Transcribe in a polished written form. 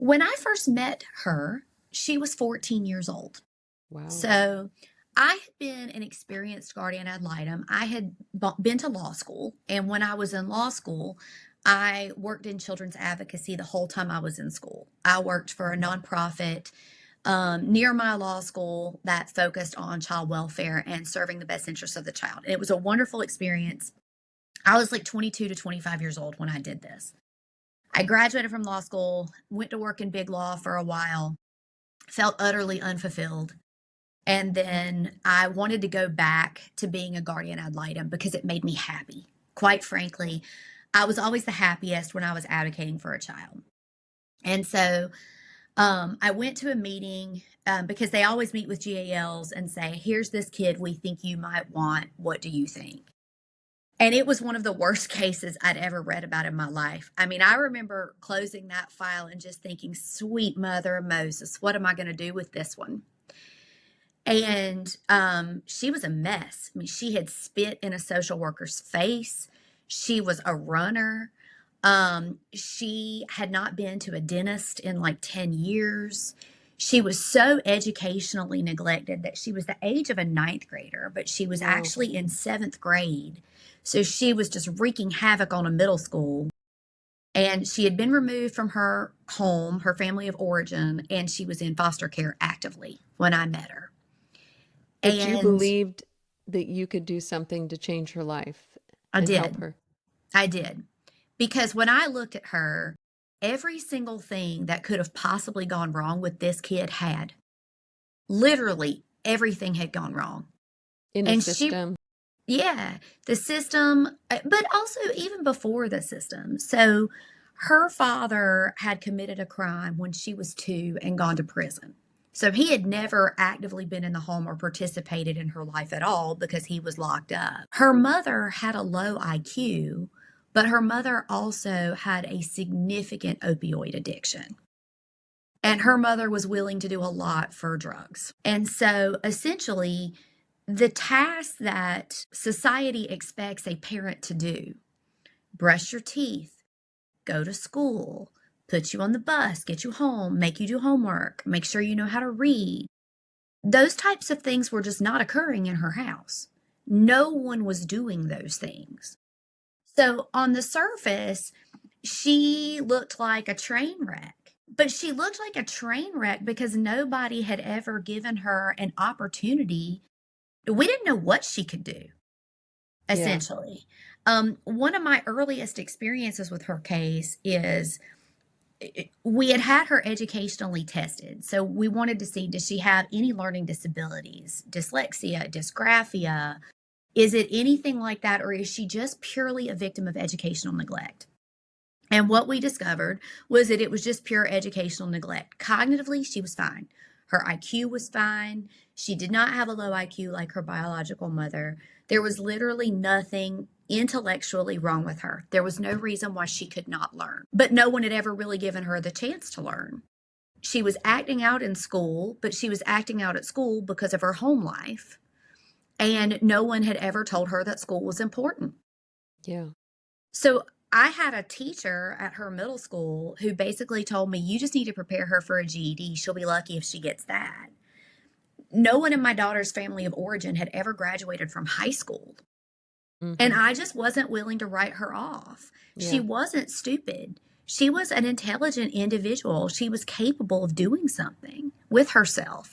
When I first met her, she was 14 years old. Wow. So I had been an experienced guardian ad litem. I had been to law school. And when I was in law school, I worked in children's advocacy the whole time I was in school. I worked for a nonprofit near my law school that focused on child welfare and serving the best interests of the child. And it was a wonderful experience. I was like 22 to 25 years old when I did this. I graduated from law school, went to work in big law for a while, felt utterly unfulfilled. And then I wanted to go back to being a guardian ad litem because it made me happy. Quite frankly, I was always the happiest when I was advocating for a child. And so I went to a meeting because they always meet with GALs and say, here's this kid we think you might want. What do you think? And it was one of the worst cases I'd ever read about in my life. I mean, I remember closing that file and just thinking, sweet mother of Moses, what am I going to do with this one? And she was a mess. I mean, she had spit in a social worker's face. She was a runner. She had not been to a dentist in like 10 years. She was so educationally neglected that she was the age of a ninth grader, but she was Wow. actually in seventh grade. So she was just wreaking havoc on a middle school. And she had been removed from her home, her family of origin, and she was in foster care actively when I met her. But you And believed that you could do something to change her life I and help did. her. I did. Because when I looked at her, every single thing that could have possibly gone wrong with this kid had. Literally everything had gone wrong. In the And she, system. yeah, the system, but also even before the system. So her father had committed a crime when she was 2 and gone to prison. So he had never actively been in the home or participated in her life at all because he was locked up. Her mother had a low IQ, but her mother also had a significant opioid addiction. And her mother was willing to do a lot for drugs. And so essentially, the task that society expects a parent to do, brush your teeth, go to school, put you on the bus, get you home, make you do homework, make sure you know how to read. Those types of things were just not occurring in her house. No one was doing those things. So on the surface, she looked like a train wreck. But she looked like a train wreck because nobody had ever given her an opportunity. We didn't know what she could do, Yeah. essentially. One of my earliest experiences with her case is we had her educationally tested. So we wanted to see, does she have any learning disabilities, dyslexia, dysgraphia? Is it anything like that, or is she just purely a victim of educational neglect? And what we discovered was that it was just pure educational neglect. Cognitively, she was fine. Her IQ was fine. She did not have a low IQ like her biological mother. There was literally nothing intellectually wrong with her. There was no reason why she could not learn. But no one had ever really given her the chance to learn. She was acting out in school, but she was acting out at school because of her home life. And no one had ever told her that school was important. Yeah. So I had a teacher at her middle school who basically told me, you just need to prepare her for a GED. She'll be lucky if she gets that. No one in my daughter's family of origin had ever graduated from high school. And Mm-hmm. I just wasn't willing to write her off. She Yeah. wasn't stupid. She was an intelligent individual. She was capable of doing something with herself.